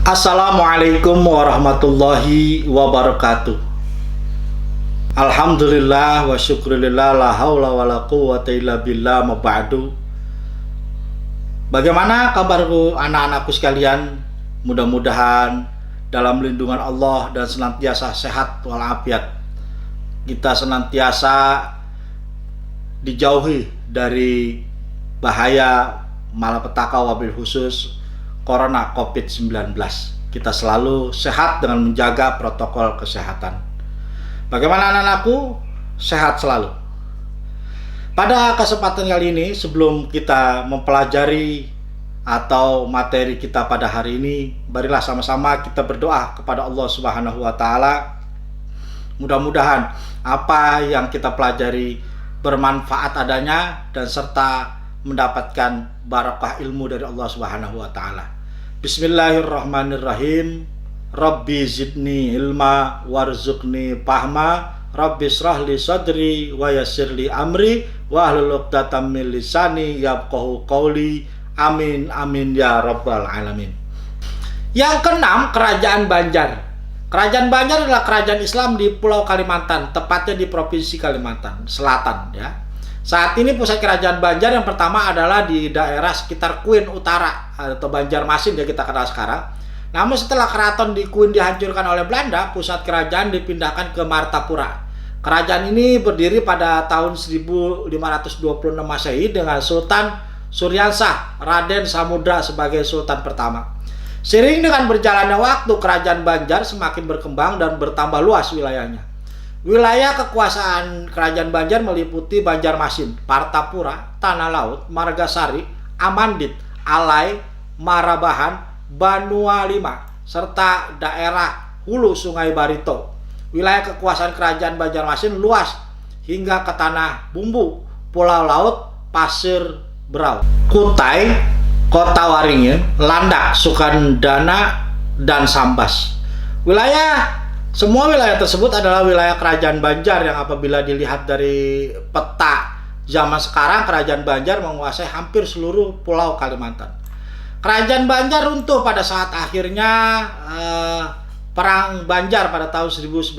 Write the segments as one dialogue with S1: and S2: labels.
S1: Assalamualaikum warahmatullahi wabarakatuh. Alhamdulillah wa syukurillah la haula wa la quwwata illa billah ma ba'du. Bagaimana kabarku anak-anakku sekalian? Mudah-mudahan dalam lindungan Allah dan senantiasa sehat walafiat. Kita senantiasa dijauhi dari bahaya malapetaka wabil khusus Corona COVID-19. Kita selalu sehat dengan menjaga protokol kesehatan. Bagaimana anak-anakku? Sehat selalu. Pada kesempatan kali ini, sebelum kita mempelajari atau materi kita pada hari ini, marilah sama-sama kita berdoa kepada Allah Subhanahu wa taala. Mudah-mudahan apa yang kita pelajari bermanfaat adanya dan serta mendapatkan barakah ilmu dari Allah Subhanahu wa taala. Bismillahirrahmanirrahim. Rabbi zidni ilma warzuqni fahma. Rabbi shrahli sadri wa yassirli amri wahlul 'uqdatam min lisani yafqahu qawli. Amin amin ya rabbal alamin. Yang keenam, Kerajaan Banjar. Kerajaan Banjar adalah kerajaan Islam di Pulau Kalimantan, tepatnya di Provinsi Kalimantan Selatan ya. Saat ini pusat kerajaan Banjar yang pertama adalah di daerah sekitar Kuin Utara atau Banjarmasin yang kita kenal sekarang. Namun setelah keraton di Kuin dihancurkan oleh Belanda, pusat kerajaan dipindahkan ke Martapura. Kerajaan ini berdiri pada tahun 1526 Masehi dengan Sultan Suryansah Raden Samudra sebagai sultan pertama. Seiring dengan berjalannya waktu, kerajaan Banjar semakin berkembang dan bertambah luas wilayahnya. Wilayah kekuasaan kerajaan Banjar meliputi Banjarmasin, Martapura, Tanah Laut, Margasari, Amandit, Alai, Marabahan, Banua Lima, serta daerah hulu Sungai Barito. Wilayah kekuasaan kerajaan Banjarmasin luas hingga ke Tanah Bumbu, Pulau Laut, Pasir Berau, Kutai, Kota Waringin, Landak, Sukandana, dan Sambas. Semua wilayah tersebut adalah wilayah kerajaan Banjar yang apabila dilihat dari peta zaman sekarang, kerajaan Banjar menguasai hampir seluruh pulau Kalimantan. Kerajaan Banjar runtuh pada saat akhirnya Perang Banjar pada tahun 1905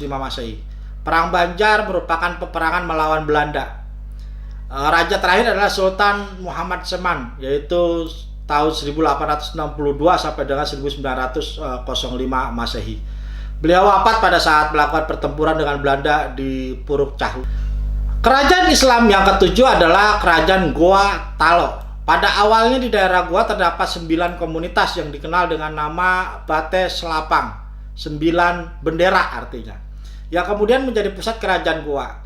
S1: Masehi. Perang Banjar merupakan peperangan melawan Belanda. Raja terakhir adalah Sultan Muhammad Seman, yaitu tahun 1862 sampai dengan 1905 Masehi. Beliau wafat pada saat melakukan pertempuran dengan Belanda di Puruk Cahu. Kerajaan Islam yang ketujuh adalah Kerajaan Goa Talo. Pada awalnya di daerah Goa terdapat 9 komunitas yang dikenal dengan nama Bate Selapang, 9 bendera artinya, yang kemudian menjadi pusat kerajaan Goa.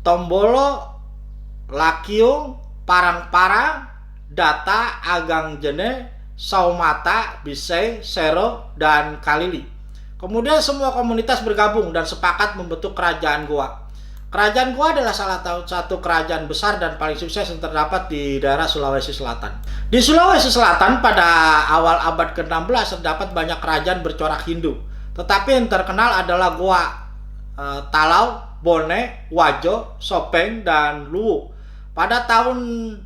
S1: Tombolo, Lakiung, Parang-Parang, Data, Agang Jene, Saumata, Bisei, Sero, dan Kalili. Kemudian semua komunitas bergabung dan sepakat membentuk Kerajaan Goa. Kerajaan Goa adalah salah satu kerajaan besar dan paling sukses yang terdapat di daerah Sulawesi Selatan. Di Sulawesi Selatan pada awal abad ke-16 terdapat banyak kerajaan bercorak Hindu. Tetapi yang terkenal adalah Goa Talau, Bone, Wajo, Sopeng, dan Luwu. Pada tahun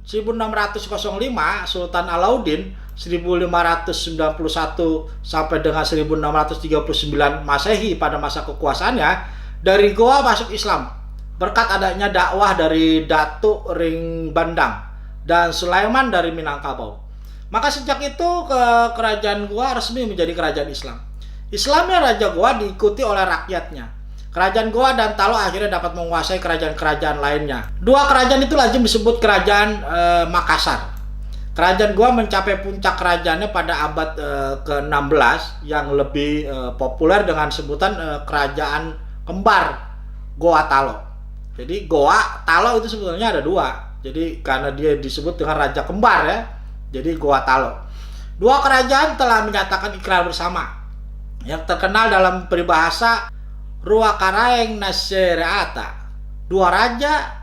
S1: 1605, Sultan Alauddin 1591 sampai dengan 1639 Masehi pada masa kekuasaannya, dari Goa masuk Islam berkat adanya dakwah dari Datuk Ring Bandang dan Sulaiman dari Minangkabau. Maka sejak itu kerajaan Goa resmi menjadi kerajaan Islam. Islamnya Raja Goa diikuti oleh rakyatnya. Kerajaan Goa dan Talo akhirnya dapat menguasai kerajaan-kerajaan lainnya. Dua kerajaan itu lazim disebut Kerajaan Makassar. Kerajaan Goa mencapai puncak kerajaannya pada abad ke-16 yang lebih populer dengan sebutan Kerajaan Kembar Goa Talo. Jadi Goa Talo itu sebetulnya ada dua. Jadi karena dia disebut dengan Raja Kembar ya, jadi Goa Talo. Dua kerajaan telah menyatakan ikrar bersama yang terkenal dalam peribahasa Ruakaraeng Nasereata, dua raja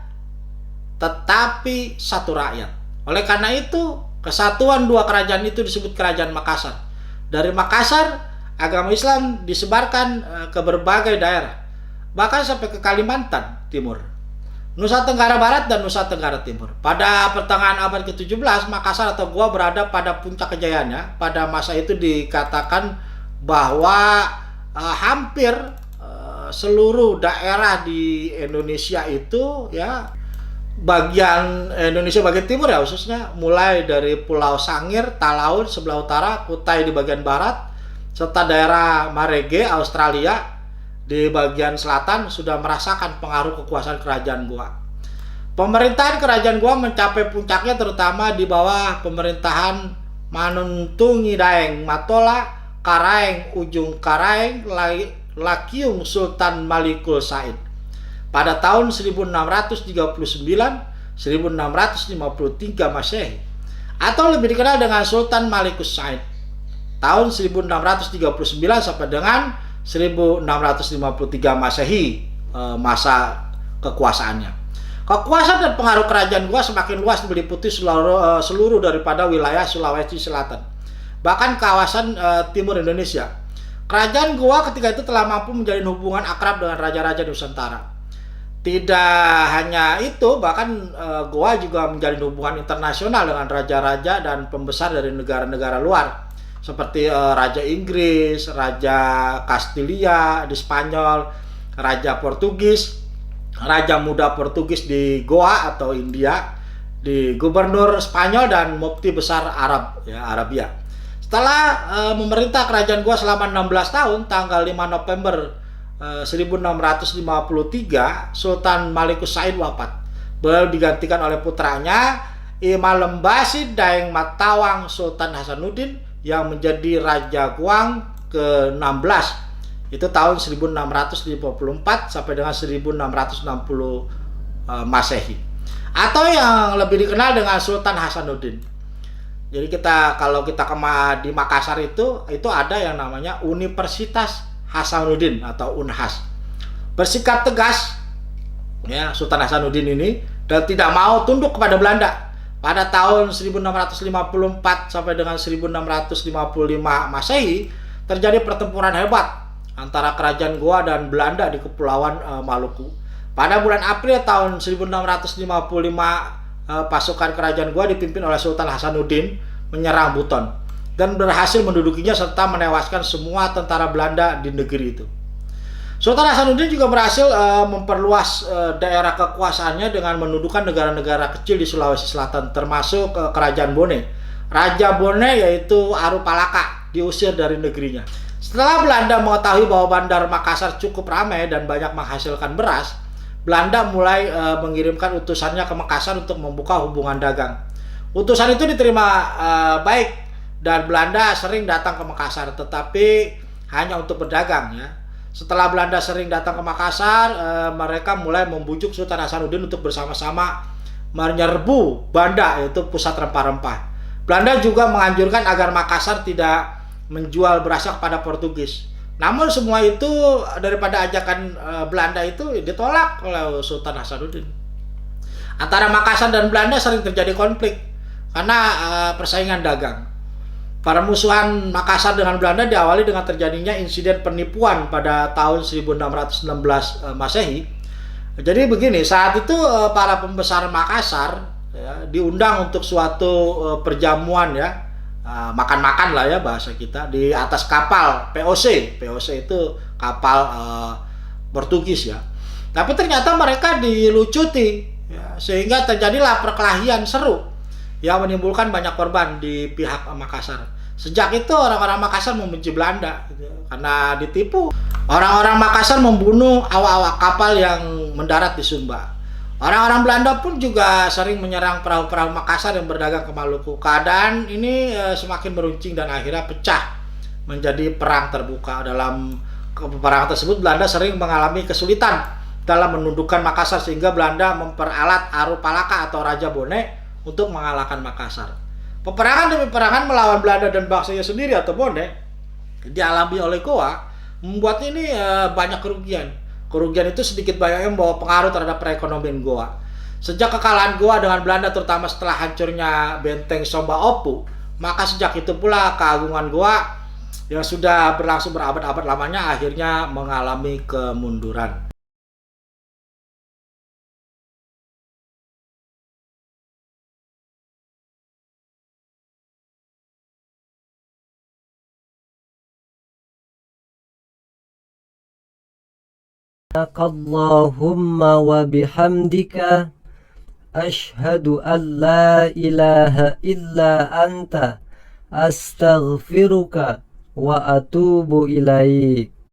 S1: tetapi satu rakyat. Oleh karena itu, kesatuan dua kerajaan itu disebut Kerajaan Makassar. Dari Makassar, agama Islam disebarkan ke berbagai daerah, bahkan sampai ke Kalimantan Timur. Nusa Tenggara Barat dan Nusa Tenggara Timur. Pada pertengahan abad ke-17, Makassar atau Goa berada pada puncak kejayaannya. Pada masa itu dikatakan bahwa hampir seluruh daerah di Indonesia itu ya, bagian Indonesia bagian timur ya khususnya, mulai dari Pulau Sangir, Talaud sebelah utara, Kutai di bagian barat, serta daerah Marege, Australia di bagian selatan sudah merasakan pengaruh kekuasaan kerajaan Goa. Pemerintahan kerajaan Goa mencapai puncaknya terutama di bawah pemerintahan Manuntungi Daeng Matola, Karaeng Ujung Karaeng, Lakiung Sultan Malikul Said. Pada tahun 1639-1653 Masehi, atau lebih dikenal dengan Sultan Malikus Said, tahun 1639 sampai dengan 1653 Masehi, masa kekuasaannya. Kekuasaan dan pengaruh kerajaan Goa semakin luas meliputi seluruh daripada wilayah Sulawesi Selatan, bahkan kawasan timur Indonesia. Kerajaan Goa ketika itu telah mampu menjalin hubungan akrab dengan raja-raja Nusantara. Tidak hanya itu, bahkan Goa juga menjalin hubungan internasional dengan raja-raja dan pembesar dari negara-negara luar, seperti Raja Inggris, Raja Kastilia di Spanyol, Raja Portugis, Raja Muda Portugis di Goa atau India, di Gubernur Spanyol dan Mufti Besar Arab, ya, Arabia. Setelah memerintah kerajaan Goa selama 16 tahun, tanggal 5 November 1653, Sultan Malikus Said wafat. Beliau digantikan oleh putranya Imalembasi Daeng Matawang Sultan Hasanuddin yang menjadi Raja Guang ke-16. Itu tahun 1654 sampai dengan 1660 Masehi. Atau yang lebih dikenal dengan Sultan Hasanuddin. Jadi kalau kita di Makassar itu ada yang namanya Universitas Hasanuddin atau Unhas. Bersikap tegas ya Sultan Hasanuddin ini dan tidak mau tunduk kepada Belanda. Pada tahun 1654 sampai dengan 1655 Masehi terjadi pertempuran hebat antara kerajaan Goa dan Belanda di Kepulauan Maluku. Pada bulan April tahun 1655, pasukan kerajaan Goa dipimpin oleh Sultan Hasanuddin menyerang Buton dan berhasil mendudukinya serta menewaskan semua tentara Belanda di negeri itu. Sultan Hasanuddin juga berhasil memperluas daerah kekuasaannya dengan menundukkan negara-negara kecil di Sulawesi Selatan, termasuk kerajaan Bone. Raja Bone yaitu Arupalaka diusir dari negerinya. Setelah Belanda mengetahui bahwa Bandar Makassar cukup ramai dan banyak menghasilkan beras, Belanda mulai mengirimkan utusannya ke Makassar untuk membuka hubungan dagang. Utusan itu diterima baik dan Belanda sering datang ke Makassar, tetapi hanya untuk berdagang ya. Setelah Belanda sering datang ke Makassar, mereka mulai membujuk Sultan Hasanuddin untuk bersama-sama menyerbu Banda, yaitu pusat rempah-rempah. Belanda juga menganjurkan agar Makassar tidak menjual berasnya kepada Portugis. Namun semua itu daripada ajakan Belanda itu ditolak oleh Sultan Hasanuddin. Antara Makassar dan Belanda sering terjadi konflik karena persaingan dagang. Permusuhan Makassar dengan Belanda diawali dengan terjadinya insiden penipuan pada tahun 1616 Masehi. Jadi begini, saat itu para pembesar Makassar ya, diundang untuk suatu perjamuan ya, makan-makan lah ya bahasa kita, di atas kapal POC. POC itu kapal Portugis ya. Tapi ternyata mereka dilucuti ya, sehingga terjadilah perkelahian seru yang menimbulkan banyak korban di pihak Makassar. Sejak itu orang-orang Makassar membenci Belanda gitu, karena ditipu. Orang-orang Makassar membunuh awak-awak kapal yang mendarat di Sumba. Orang-orang Belanda pun juga sering menyerang perahu-perahu Makassar yang berdagang ke Maluku. Keadaan ini semakin meruncing dan akhirnya pecah menjadi perang terbuka. Dalam peperangan tersebut Belanda sering mengalami kesulitan dalam menundukkan Makassar sehingga Belanda memperalat Arupalaka atau Raja Bone untuk mengalahkan Makassar. Peperangan demi peperangan melawan Belanda dan bangsanya sendiri atau Bone dialami oleh Goa membuat ini banyak kerugian. Kerugian itu sedikit banyaknya membawa pengaruh terhadap perekonomian Goa. Sejak kekalahan Goa dengan Belanda terutama setelah hancurnya benteng Somba Opu, maka sejak itu pula keagungan Goa yang sudah berlangsung berabad-abad lamanya akhirnya mengalami kemunduran.
S2: Allahumma wa bihamdika Ashhadu an la ilaha illa anta Astaghfiruka wa atubu ilaik.